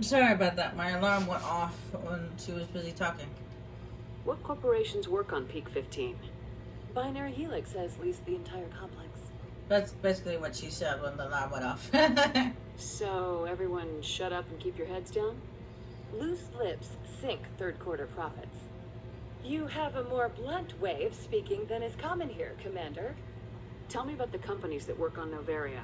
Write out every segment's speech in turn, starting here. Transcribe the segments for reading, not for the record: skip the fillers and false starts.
Sorry about that. My alarm went off when she was busy talking. What corporations work on Peak 15? Binary Helix has leased the entire complex. That's basically what she said when the alarm went off. So, everyone shut up and keep your heads down? Loose lips sink third quarter profits. You have a more blunt way of speaking than is common here, Commander. Tell me about the companies that work on Novaria.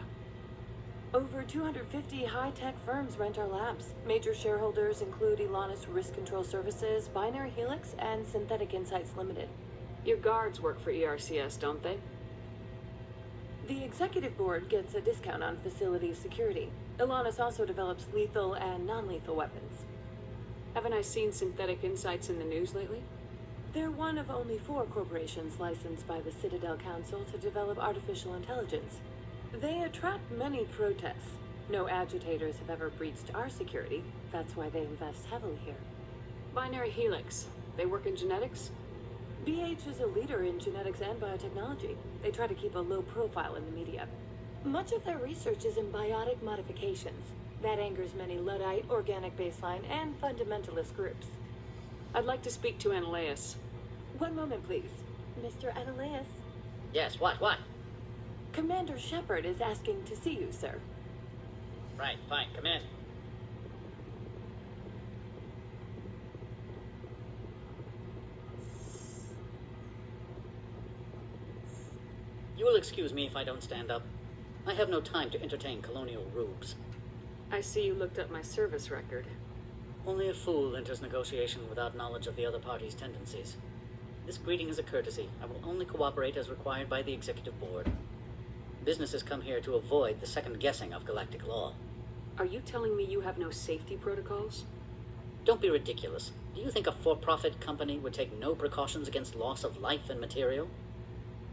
Over 250 high-tech firms rent our labs. Major shareholders include Elanus Risk Control Services, Binary Helix, and Synthetic Insights Limited. Your guards work for ERCS, don't they? The executive board gets a discount on facility security. Elanus also develops lethal and non-lethal weapons. Haven't I seen Synthetic Insights in the news lately? They're one of only 4 corporations licensed by the Citadel Council to develop artificial intelligence. They attract many protests. No agitators have ever breached our security. That's why they invest heavily here. Binary Helix. They work in genetics? BH is a leader in genetics and biotechnology. They try to keep a low profile in the media. Much of their research is in biotic modifications. That angers many Luddite, organic baseline, and fundamentalist groups. I'd like to speak to Analeas. One moment, please. Mr. Analeas? Yes, what? Commander Shepard is asking to see you, sir. Right, fine, come in. You will excuse me if I don't stand up. I have no time to entertain colonial rubes. I see you looked up my service record. Only a fool enters negotiation without knowledge of the other party's tendencies. This greeting is a courtesy. I will only cooperate as required by the executive board. Businesses come here to avoid the second guessing of galactic law. Are you telling me you have no safety protocols? Don't be ridiculous. Do you think a for-profit company would take no precautions against loss of life and material?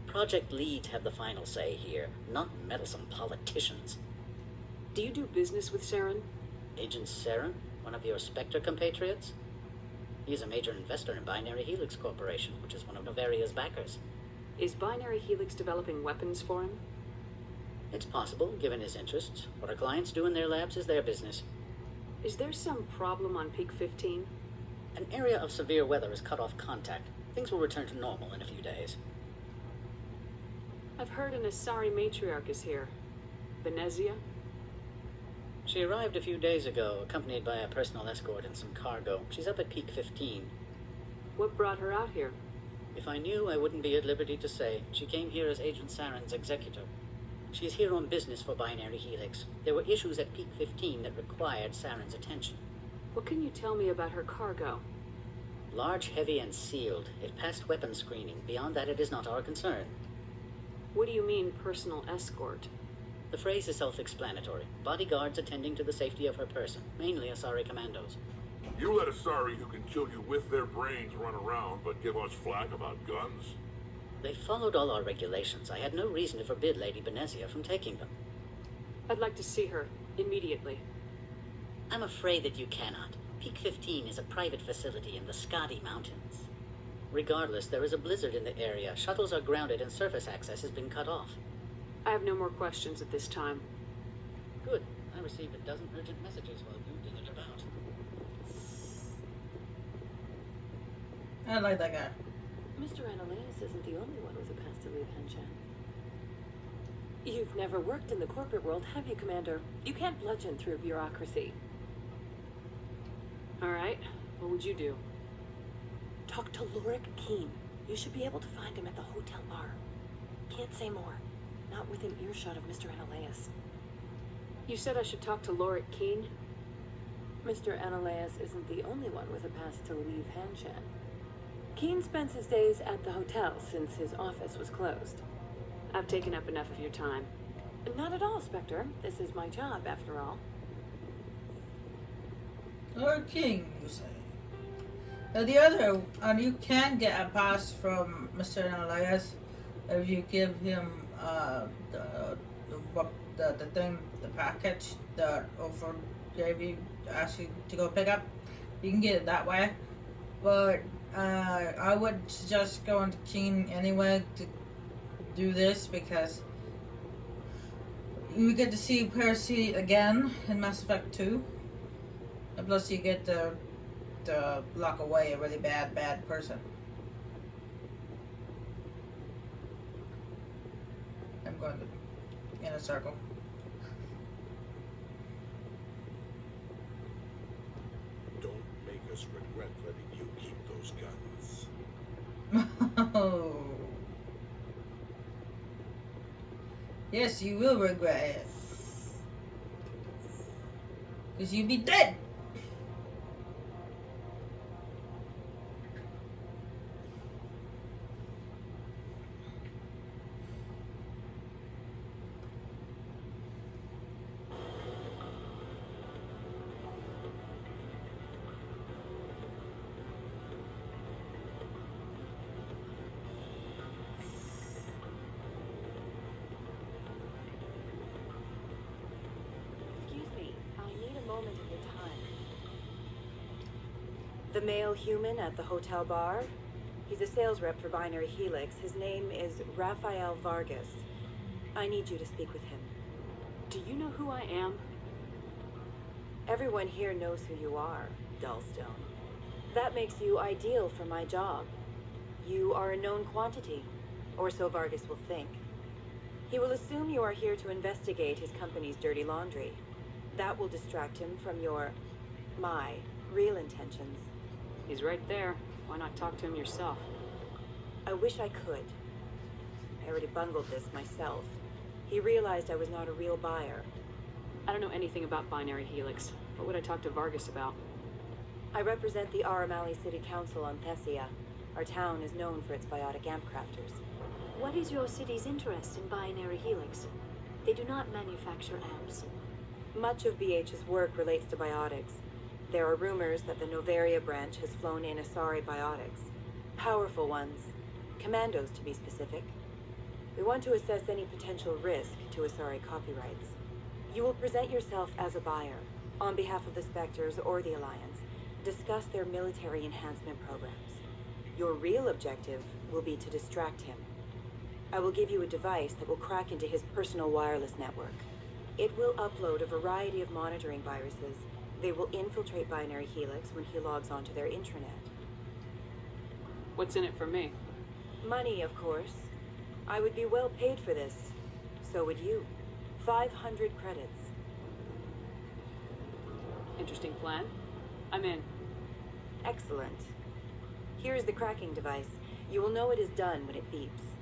Project leads have the final say here, not meddlesome politicians. Do you do business with Saren? Agent Saren, one of your Spectre compatriots? He is a major investor in Binary Helix Corporation, which is one of Novaria's backers. Is Binary Helix developing weapons for him? It's possible, given his interests. What our clients do in their labs is their business. Is there some problem on Peak 15? An area of severe weather has cut off contact. Things will return to normal in a few days. I've heard an Asari matriarch is here. Venezia? She arrived a few days ago, accompanied by a personal escort and some cargo. She's up at Peak 15. What brought her out here? If I knew, I wouldn't be at liberty to say. She came here as Agent Saren's executor. She's here on business for Binary Helix. There were issues at Peak 15 that required Saren's attention. What can you tell me about her cargo? Large, heavy, and sealed. It passed weapons screening. Beyond that, it is not our concern. What do you mean, personal escort? The phrase is self-explanatory. Bodyguards attending to the safety of her person, mainly Asari commandos. You let Asari who can kill you with their brains run around, but give us flack about guns? They followed all our regulations. I had no reason to forbid Lady Benezia from taking them. I'd like to see her, immediately. I'm afraid that you cannot. Peak 15 is a private facility in the Skadi Mountains. Regardless, there is a blizzard in the area. Shuttles are grounded and surface access has been cut off. I have no more questions at this time. Good. I received a dozen urgent messages while you did it about. I like that guy. Mr. Analeas isn't the only one with a past to leave Henshan. You've never worked in the corporate world, have you, Commander? You can't bludgeon through bureaucracy. All right. What would you do? Talk to Lorik Keen. You should be able to find him at the hotel bar. Can't say more. Not within earshot of Mr. Analeas. You said I should talk to Lorik Keen? Mr. Analeas isn't the only one with a past to leave Hanshan. Keen spends his days at the hotel since his office was closed. I've taken up enough of your time. Not at all, Spectre. This is my job, after all. Lord King, you say? The other, you can get a pass from Mr. Analeas if you give him the thing, the package that Over gave you, asked you to go pick up. You can get it that way, but I would suggest going to Keen anyway to do this because you get to see Percy again in Mass Effect 2. And plus, you get to lock away a really bad person. I'm going in a circle. Don't make us regret letting you keep those guns. Oh. Yes, you will regret it. Because you'd be dead. Excuse me, I need a moment of your time. The male human at the hotel bar? He's a sales rep for Binary Helix. His name is Rafael Vargas. I need you to speak with him. Do you know who I am? Everyone here knows who you are, Dullstone. That makes you ideal for my job. You are a known quantity, or so Vargas will think. He will assume you are here to investigate his company's dirty laundry. That will distract him from my real intentions. He's right there. Why not talk to him yourself? I wish I could. I already bungled this myself. He realized I was not a real buyer. I don't know anything about Binary Helix. What would I talk to Vargas about? I represent the Aramali City Council on Thessia. Our town is known for its biotic amp crafters. What is your city's interest in Binary Helix? They do not manufacture amps. Much of BH's work relates to biotics. There are rumors that the Novaria branch has flown in Asari biotics. Powerful ones. Commandos, to be specific. We want to assess any potential risk to Asari copyrights. You will present yourself as a buyer, on behalf of the Spectres or the Alliance. Discuss their military enhancement programs. Your real objective will be to distract him. I will give you a device that will crack into his personal wireless network. It will upload a variety of monitoring viruses. They will infiltrate Binary Helix when he logs onto their intranet. What's in it for me? Money, of course. I would be well paid for this. So would you. 500 credits. Interesting plan. I'm in. Excellent. Here is the cracking device. You will know it is done when it beeps.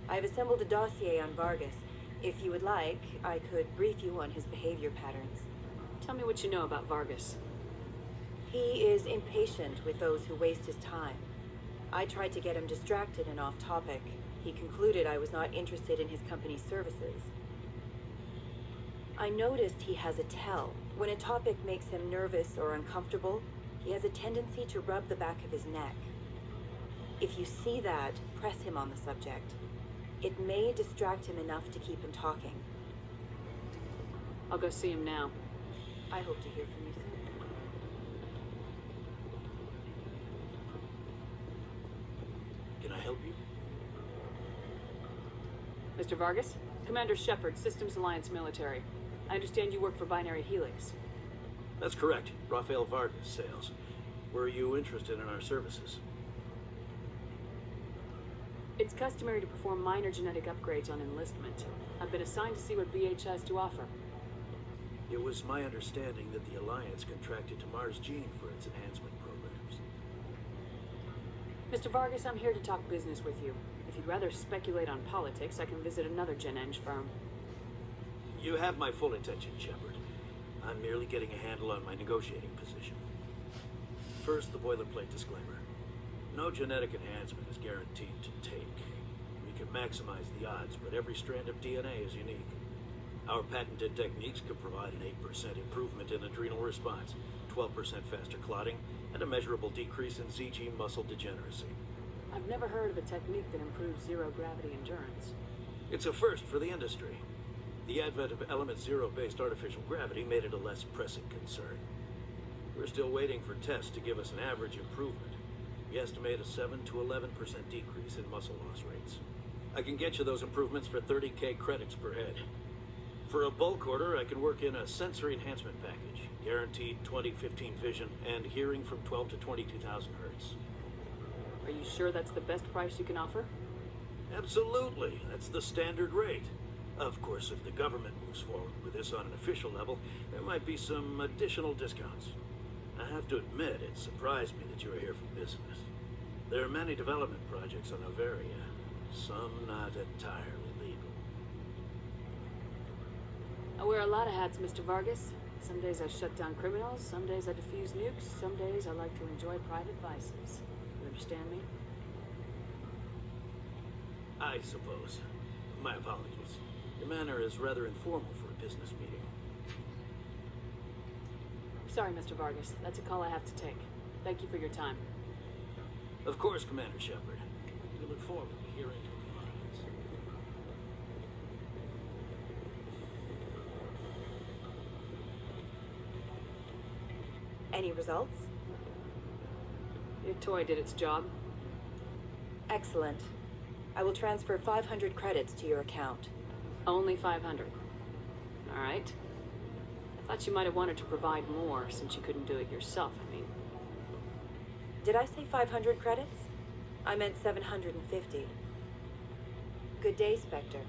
I have assembled a dossier on Vargas. If you would like, I could brief you on his behavior patterns. Tell me what you know about Vargas. He is impatient with those who waste his time. I tried to get him distracted and off topic. He concluded I was not interested in his company's services. I noticed he has a tell. When a topic makes him nervous or uncomfortable, he has a tendency to rub the back of his neck. If you see that, press him on the subject. It may distract him enough to keep him talking. I'll go see him now. I hope to hear from you soon. Can I help you? Mr. Vargas? Commander Shepard, Systems Alliance Military. I understand you work for Binary Helix. That's correct. Rafael Vargas, sales. Were you interested in our services? It's customary to perform minor genetic upgrades on enlistment. I've been assigned to see what BH has to offer. It was my understanding that the Alliance contracted to Mars Gene for its enhancement programs. Mr. Vargas, I'm here to talk business with you. If you'd rather speculate on politics, I can visit another Gen Eng firm. You have my full attention, Shepard. I'm merely getting a handle on my negotiating position. First, the boilerplate disclaimer. No genetic enhancement is guaranteed to take. We can maximize the odds, but every strand of DNA is unique. Our patented techniques could provide an 8% improvement in adrenal response, 12% faster clotting, and a measurable decrease in ZG muscle degeneracy. I've never heard of a technique that improves zero-gravity endurance. It's a first for the industry. The advent of element zero-based artificial gravity made it a less pressing concern. We're still waiting for tests to give us an average improvement. We estimate a 7 to 11% decrease in muscle loss rates. I can get you those improvements for 30K credits per head. For a bulk order, I can work in a sensory enhancement package. Guaranteed 20/15 vision and hearing from 12 to 22,000 hertz. Are you sure that's the best price you can offer? Absolutely. That's the standard rate. Of course, if the government moves forward with this on an official level, there might be some additional discounts. I have to admit, it surprised me that you were here for business. There are many development projects on Overia, some not entirely legal. I wear a lot of hats, Mr. Vargas. Some days I shut down criminals, some days I defuse nukes, some days I like to enjoy private vices. You understand me? I suppose. My apologies. Your manner is rather informal for a business meeting. Sorry, Mr. Vargas. That's a call I have to take. Thank you for your time. Of course, Commander Shepard. We look forward to hearing your plans. Any results? Your toy did its job. Excellent. I will transfer 500 credits to your account. Only 500. All right. I thought you might have wanted to provide more since you couldn't do it yourself, I mean. Did I say 500 credits? I meant 750. Good day, Spectre.